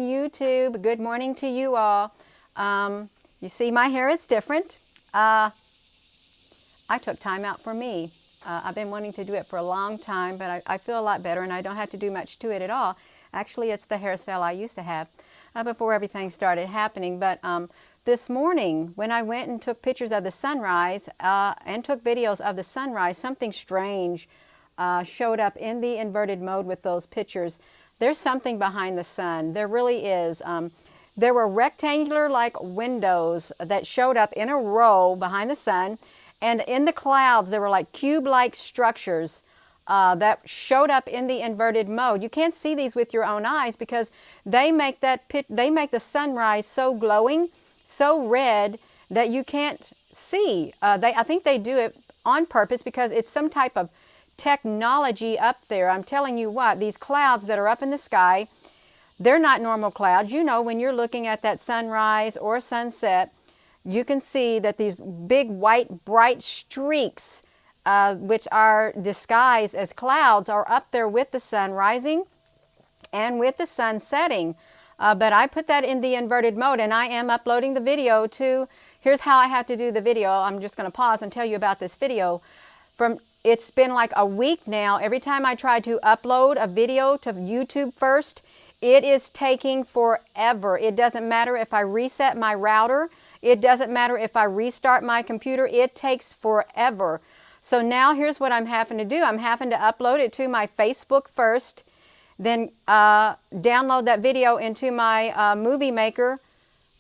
YouTube, good morning to you all. You see my hair is different. I took time out for me. I've been wanting to do it for a long time, but I feel a lot better and I don't have to do much to it at all. Actually, it's the hairstyle I used to have before everything started happening. But this morning, when I went and took pictures of the sunrise and took videos of the sunrise, something strange showed up in the inverted mode with those pictures. There's something behind the sun. There really is. There were rectangular-like windows that showed up in a row behind the sun. And in the clouds, there were like cube-like structures that showed up in the inverted mode. You can't see these with your own eyes because they make the sunrise so glowing, so red that you can't see. I think they do it on purpose because it's some type of technology up there. I'm telling you what, these clouds that are up in the sky, they're not normal clouds. You know, when you're looking at that sunrise or sunset, you can see that these big white bright streaks, which are disguised as clouds, are up there with the sun rising and with the sun setting. But I put that in the inverted mode and I am uploading the video to, here's how I have to do the video. I'm just going to pause and tell you about this video. It's been like a week now. Every time I try to upload a video to YouTube first, it is taking forever. It doesn't matter if I reset my router. It doesn't matter if I restart my computer. It takes forever. So now here's what I'm having to do. I'm having to upload it to my Facebook first, then download that video into my movie maker,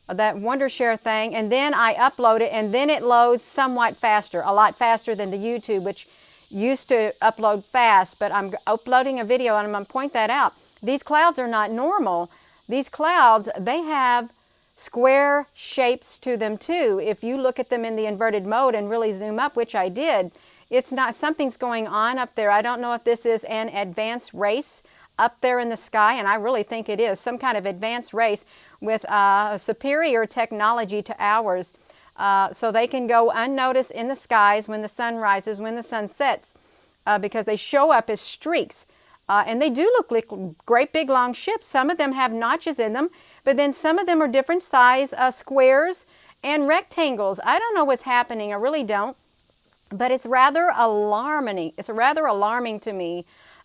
that Wondershare thing, and then I upload it, and then it loads somewhat faster, a lot faster than the YouTube, which used to upload fast. But I'm uploading a video and I'm going to point that out. These clouds are not normal. These clouds, they have square shapes to them too. If you look at them in the inverted mode and really zoom up, which I did, it's not, something's going on up there. I don't know if this is an advanced race up there in the sky, and I really think it is some kind of advanced race with superior technology to ours. So they can go unnoticed in the skies when the sun rises, when the sun sets, because they show up as streaks. And they do look like great big long ships. Some of them have notches in them, but then some of them are different size squares and rectangles. I don't know what's happening. I really don't. But it's rather alarming. It's rather alarming to me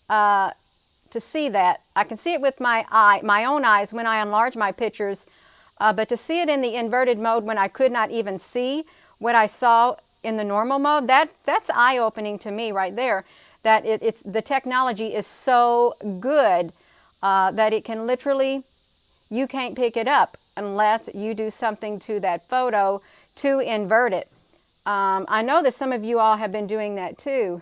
to see that. I can see it with my own eyes when I enlarge my pictures. But to see it in the inverted mode when I could not even see what I saw in the normal mode, that's eye-opening to me right there. That the technology is so good that it can literally, you can't pick it up unless you do something to that photo to invert it. I know that some of you all have been doing that too.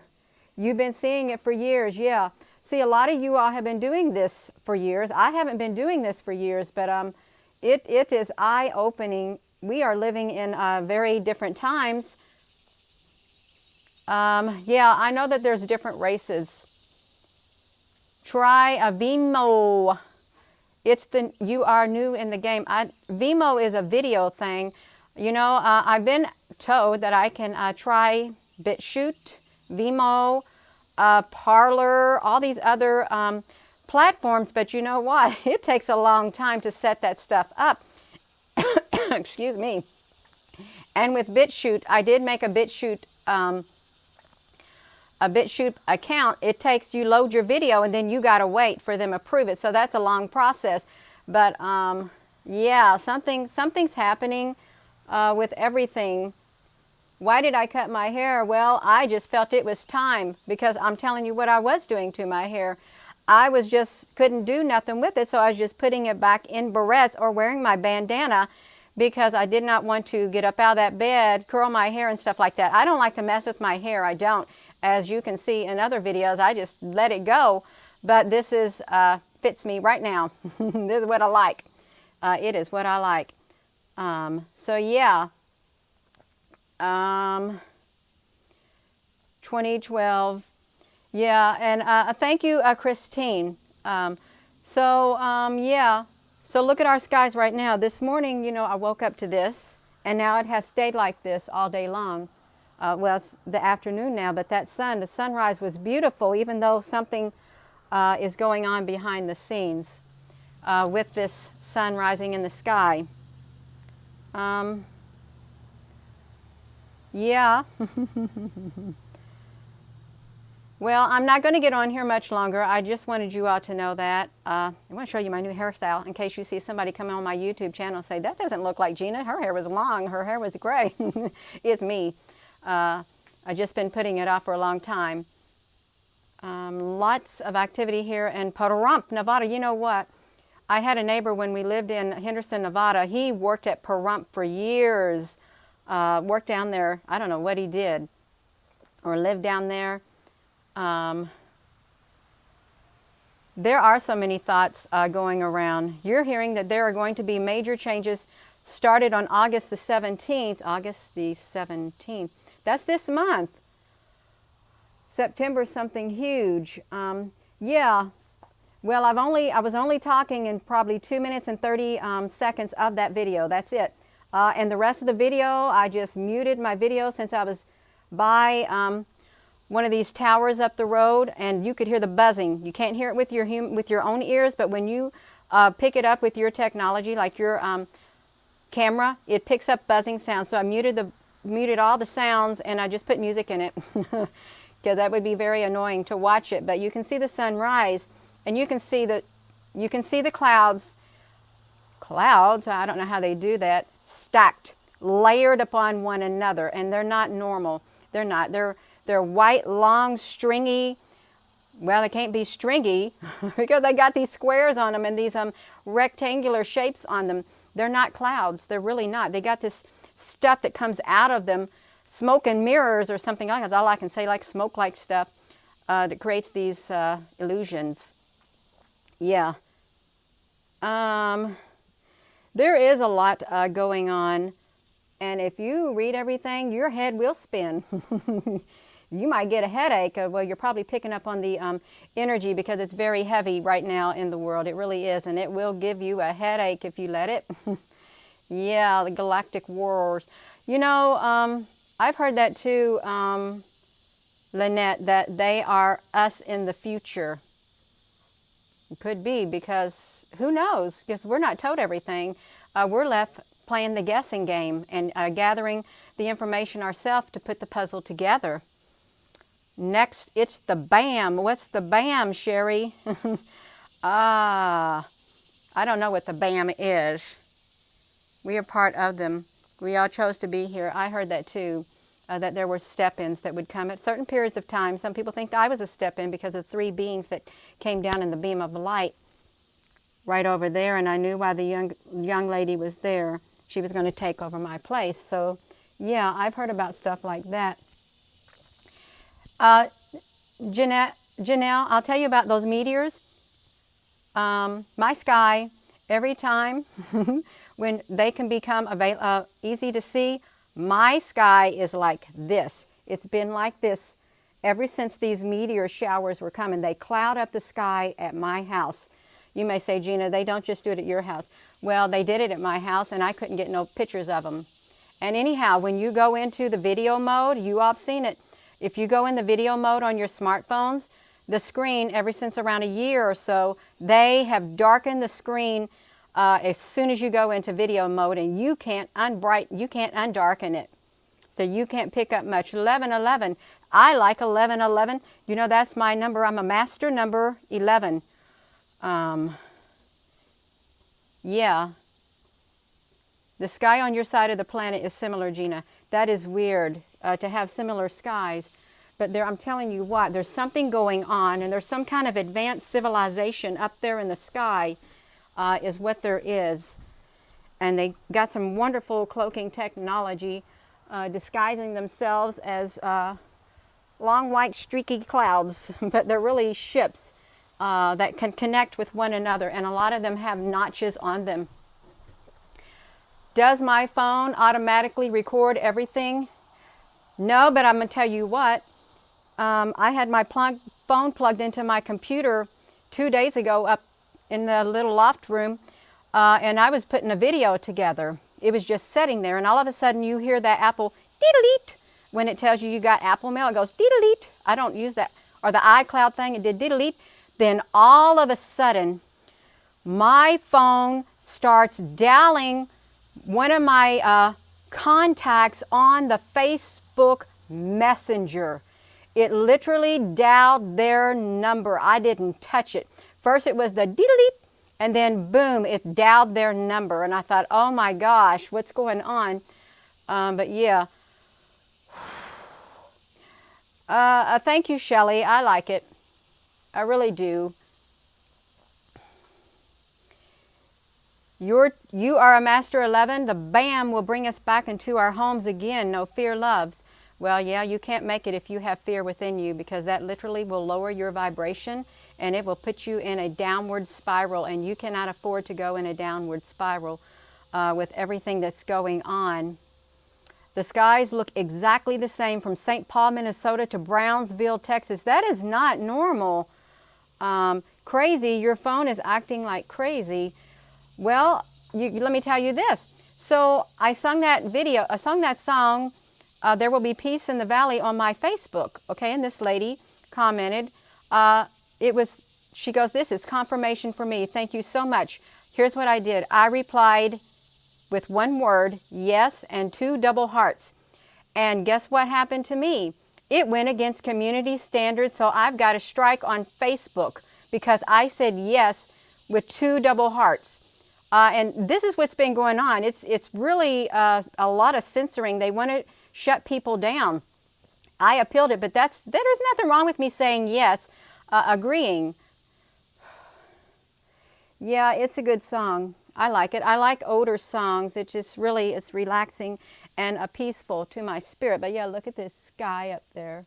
You've been seeing it for years, yeah. See, a lot of you all have been doing this for years. I haven't been doing this for years, but it is eye-opening. We are living in very different times. Yeah, I know that there's different races. Try a Vimeo. You are new in the game. Vimeo is a video thing. You know, I've been told that I can try BitChute, Vimeo, Parler, all these other platforms, but you know what? It takes a long time to set that stuff up. Excuse me. And with BitChute, I did make a BitChute account. It takes, you load your video and then you got to wait for them to approve it. So that's a long process. But yeah, something's happening with everything. Why did I cut my hair? Well, I just felt it was time, because I'm telling you what I was doing to my hair. I was just couldn't do nothing with it, so I was just putting it back in barrettes or wearing my bandana because I did not want to get up out of that bed, curl my hair and stuff like that. I don't like to mess with my hair. I don't. As you can see in other videos, I just let it go. But this is fits me right now. This is what I like. It is what I like. So yeah. 2012. Yeah, and thank you, Christine. Yeah. So look at our skies right now. This morning, you know, I woke up to this, and now it has stayed like this all day long. Well, it's the afternoon now, but the sunrise was beautiful, even though something is going on behind the scenes. with this sun rising in the sky. Yeah. Well, I'm not going to get on here much longer. I just wanted you all to know that. I want to show you my new hairstyle in case you see somebody come on my YouTube channel and say, that doesn't look like Gina. Her hair was long. Her hair was gray. It's me. I've just been putting it off for a long time. Lots of activity here in Pahrump, Nevada. You know what? I had a neighbor when we lived in Henderson, Nevada. He worked at Pahrump for years. Worked down there. I don't know what he did or lived down there. There are so many thoughts going around. You're hearing that there are going to be major changes started on August the 17th. August the 17th. That's this month. September something huge. Yeah. Well, I was only talking in probably 2 minutes and 30 seconds of that video. That's it. And the rest of the video, I just muted my video since I was by one of these towers up the road, and you could hear the buzzing. You can't hear it with your own ears, but when you pick it up with your technology, like your camera, it picks up buzzing sounds. So I muted all the sounds, and I just put music in it because that would be very annoying to watch it. But you can see the sun rise, and you can see the clouds. Clouds, I don't know how they do that. Stacked, layered upon one another, and they're not normal. They're not. They're white, long, stringy. Well, they can't be stringy because they got these squares on them and these rectangular shapes on them. They're not clouds. They're really not. They got this stuff that comes out of them, smoke and mirrors or something like that. That's all I can say, like smoke-like stuff that creates these illusions. Yeah. There is a lot going on, and if you read everything, your head will spin. You might get a headache. Well, you're probably picking up on the energy because it's very heavy right now in the world. It really is, and it will give you a headache if you let it. Yeah, the galactic wars. You know, I've heard that too, Lynette, that they are us in the future. It could be, because who knows? Because we're not told everything. We're left playing the guessing game and gathering the information ourselves to put the puzzle together. Next, it's the BAM. What's the BAM, Sherry? I don't know what the BAM is. We are part of them. We all chose to be here. I heard that too, that there were step-ins that would come at certain periods of time. Some people think I was a step-in because of 3 beings that came down in the beam of light right over there, and I knew why the young lady was there. She was going to take over my place. So, yeah, I've heard about stuff like that. Janelle, I'll tell you about those meteors. My sky, every time when they can become easy to see, my sky is like this. It's been like this ever since these meteor showers were coming. They cloud up the sky at my house. You may say, Gina, they don't just do it at your house. Well, they did it at my house, and I couldn't get no pictures of them. And anyhow, when you go into the video mode, you all have seen it. If you go in the video mode on your smartphones, the screen, ever since around a year or so, they have darkened the screen as soon as you go into video mode, and you can't undarken it. So you can't pick up much. 1111. I like 1111. You know, that's my number. I'm a master number 11. Yeah. The sky on your side of the planet is similar, Gina. That is weird to have similar skies. But I'm telling you what, there's something going on, and there's some kind of advanced civilization up there in the sky is what there is. And they got some wonderful cloaking technology, disguising themselves as long white streaky clouds, but they're really ships that can connect with one another, and a lot of them have notches on them. Does my phone automatically record everything? No, but I'm going to tell you what. I had my phone plugged into my computer 2 days ago up in the little loft room, and I was putting a video together. It was just sitting there, and all of a sudden you hear that Apple dee-dee-dee. When it tells you got Apple Mail, it goes dee-dee-dee. I don't use that. Or the iCloud thing, it did dee-dee-dee. Then all of a sudden, my phone starts dialing one of my contacts on the Facebook Messenger. It literally dialed their number. I didn't touch it. First it was the deedle-deep, and then boom, it dialed their number. And I thought, oh my gosh, what's going on? But yeah. Thank you, Shelley. I like it. I really do. You are a Master 11. The BAM will bring us back into our homes again. No fear loves. Well, yeah, you can't make it if you have fear within you, because that literally will lower your vibration and it will put you in a downward spiral, and you cannot afford to go in a downward spiral with everything that's going on. The skies look exactly the same from St. Paul, Minnesota to Brownsville, Texas. That is not normal. Crazy, your phone is acting like crazy. Well, let me tell you this. So I sung that song, There Will Be Peace in the Valley, on my Facebook, okay? And this lady commented, she goes, this is confirmation for me. Thank you so much. Here's what I did. I replied with one word, yes, and 2 double hearts. And guess what happened to me? It went against community standards, so I've got a strike on Facebook because I said yes with 2 double hearts. And this is what's been going on. It's really a lot of censoring. They want to shut people down. I appealed it, but there's nothing wrong with me saying yes, agreeing. Yeah, it's a good song. I like it. I like older songs. It's relaxing and peaceful to my spirit. But yeah, look at this sky up there.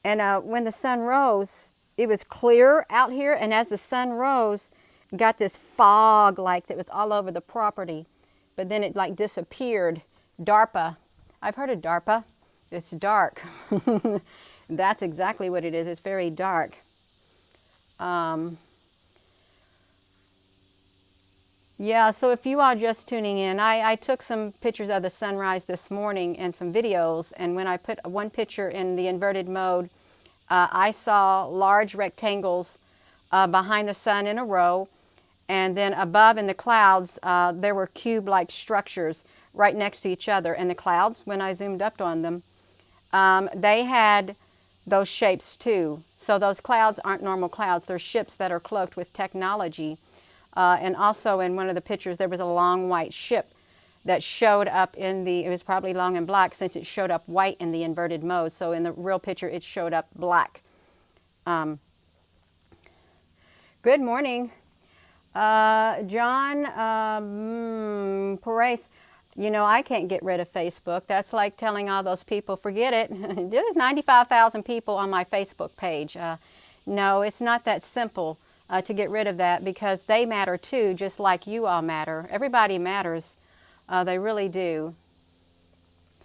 And when the sun rose, it was clear out here. And as the sun rose, got this fog like that was all over the property. But then it like disappeared. DARPA. I've heard of DARPA. It's dark. That's exactly what it is. It's very dark. Yeah, so if you are just tuning in, I took some pictures of the sunrise this morning and some videos, and when I put one picture in the inverted mode, I saw large rectangles behind the sun in a row, and then above in the clouds, there were cube-like structures right next to each other. And the clouds, when I zoomed up on them, they had those shapes too. So those clouds aren't normal clouds. They're ships that are cloaked with technology. And also in one of the pictures, there was a long white ship that showed up it was probably long and black since it showed up white in the inverted mode. So in the real picture, it showed up black. Good morning. John Perez, I can't get rid of Facebook. That's like telling all those people, forget it. There's 95,000 people on my Facebook page. No, it's not that simple. To get rid of that, because they matter too, just like you all matter. Everybody matters. They really do.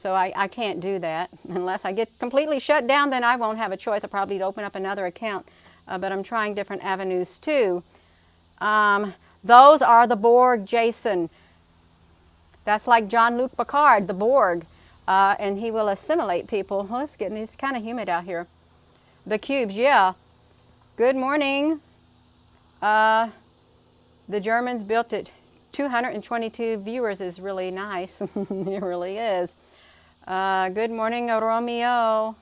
So I can't do that. Unless I get completely shut down, then I won't have a choice. I'll probably open up another account. But I'm trying different avenues too. Those are the Borg, Jason. That's like Jean-Luc Picard, the Borg. And he will assimilate people. Oh, it's kind of humid out here. The cubes, yeah. Good morning. The Germans built it. 222 viewers is really nice. It really is. Good morning, Romeo.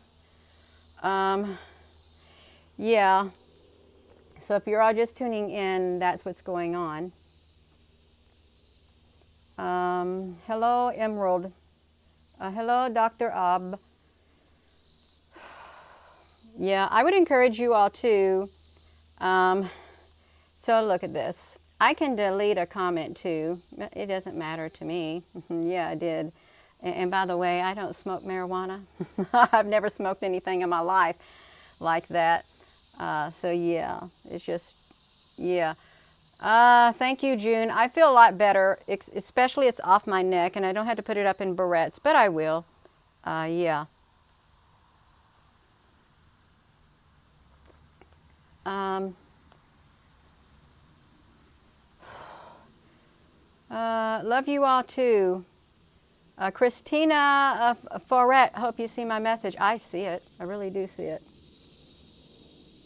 Yeah. So if you're all just tuning in, that's what's going on. Hello, Emerald. Hello, Dr. Ab. Yeah, I would encourage you all to so look at this. I can delete a comment too. It doesn't matter to me. Yeah, I did. And by the way, I don't smoke marijuana. I've never smoked anything in my life like that. So yeah, it's just, yeah. Thank you, June. I feel a lot better, especially it's off my neck and I don't have to put it up in barrettes, but I will. Yeah. Love you all too. Christina Forret, hope you see my message. I see it. I really do see it.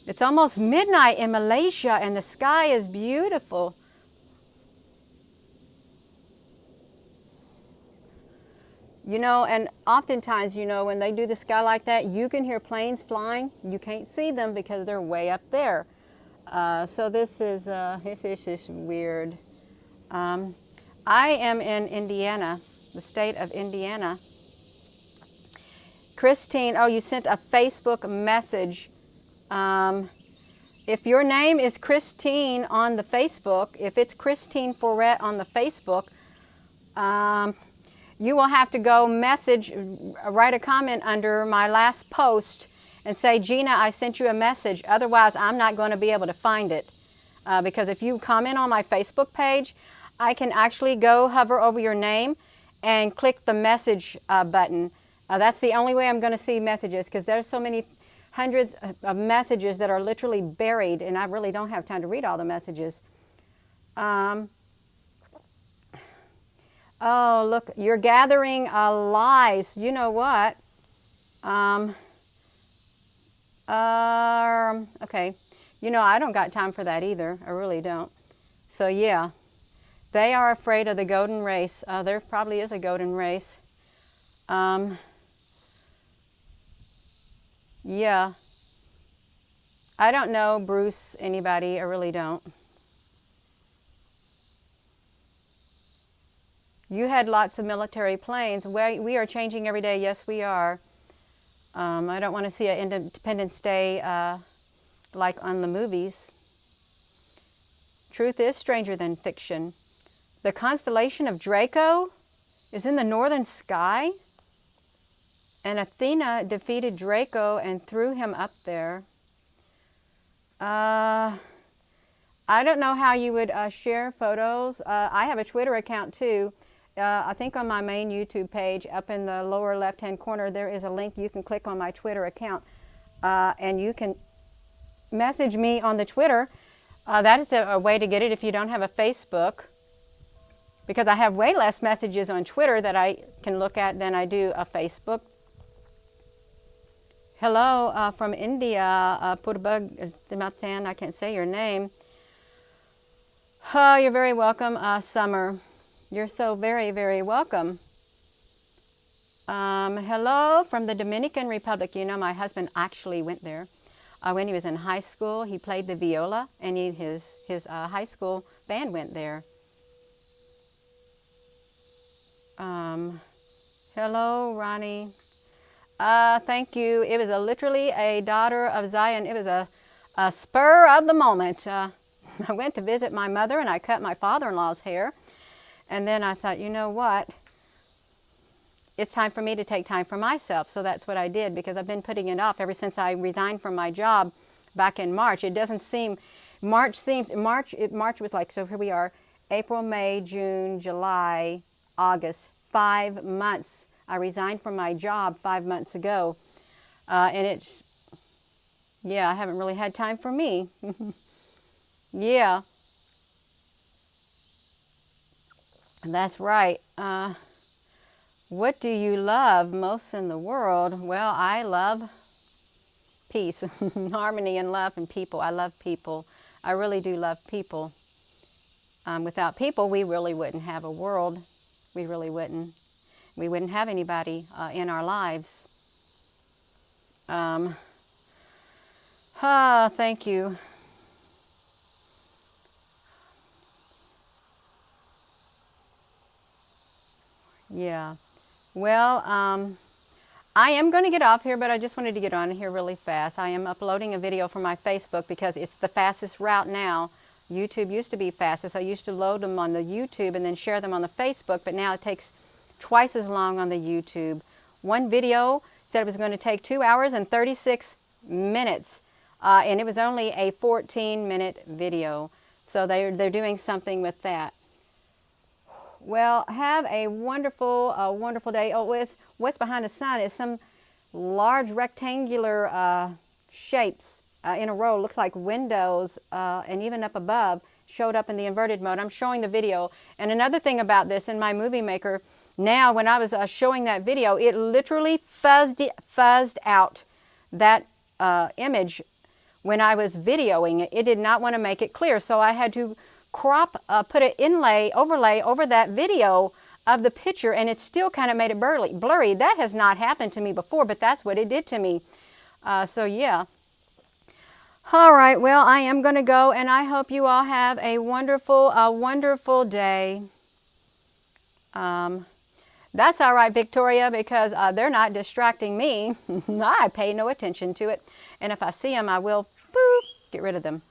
It's almost midnight in Malaysia and the sky is beautiful. You know, and oftentimes, you know, when they do the sky like that, you can hear planes flying. You can't see them because they're way up there. So this is weird. I am in Indiana, the state of Indiana. Christine, oh, you sent a Facebook message. If your name is Christine on the Facebook, if it's Christine Forret on the Facebook, you will have to go write a comment under my last post and say, Gina, I sent you a message. Otherwise, I'm not going to be able to find it. Because if you comment on my Facebook page, I can actually go hover over your name and click the message button. That's the only way I'm going to see messages, because there's so many hundreds of messages that are literally buried, and I really don't have time to read all the messages. Oh, look, you're gathering lies. You know what? Okay. You know, I don't got time for that either. I really don't. So, yeah. They are afraid of the golden race. There probably is a golden race. Yeah. I don't know, Bruce, anybody. I really don't. You had lots of military planes. We are changing every day. Yes, we are. I don't want to see an Independence Day like on the movies. Truth is stranger than fiction. The constellation of Draco is in the northern sky. And Athena defeated Draco and threw him up there. I don't know how you would share photos. I have a Twitter account too. I think on my main YouTube page, up in the lower left-hand corner, there is a link. You can click on my Twitter account, and you can message me on the Twitter. That is a way to get it if you don't have a Facebook, because I have way less messages on Twitter that I can look at than I do a Facebook. Hello from India, Purbag Timatan, I can't say your name. Oh, you're very welcome, Summer. You're so very, very welcome. Hello from the Dominican Republic. You know, my husband actually went there. When he was in high school, he played the viola, and his high school band went there. Hello, Ronnie. Thank you. It was literally a daughter of Zion. It was a spur of the moment. I went to visit my mother, and I cut my father-in-law's hair. And then I thought, you know what? It's time for me to take time for myself. So that's what I did, because I've been putting it off ever since I resigned from my job back in March. It doesn't seem, March was like, so here we are, April, May, June, July, August, 5 months. I resigned from my job 5 months ago. And it's, yeah, I haven't really had time for me. Yeah. That's right. What do you love most in the world? Well, I love peace, harmony and love and people. I love people. I really do love people. Without people, we really wouldn't have a world. We really wouldn't. We wouldn't have anybody in our lives. Thank you. Yeah. Well, I am going to get off here, but I just wanted to get on here really fast. I am uploading a video for my Facebook because it's the fastest route now. YouTube used to be fastest. I used to load them on the YouTube and then share them on the Facebook, but now it takes twice as long on the YouTube. One video said it was going to take 2 hours and 36 minutes, and it was only a 14-minute video. So they're doing something with that. Well, have a wonderful, wonderful day. Oh, what's behind the sun is some large rectangular shapes in a row. Looks like windows, and even up above showed up in the inverted mode. I'm showing the video. And another thing about this, in my Movie Maker, now when I was showing that video, it literally fuzzed out that image when I was videoing it. It did not want to make it clear, so I had to put an overlay over that video of the picture, and it still kind of made it blurry. That has not happened to me before, but that's what it did to me. So yeah. All right, well, I am going to go, and I hope you all have a wonderful day. That's all right, Victoria, because they're not distracting me. I pay no attention to it. And if I see them, I will, boop, get rid of them.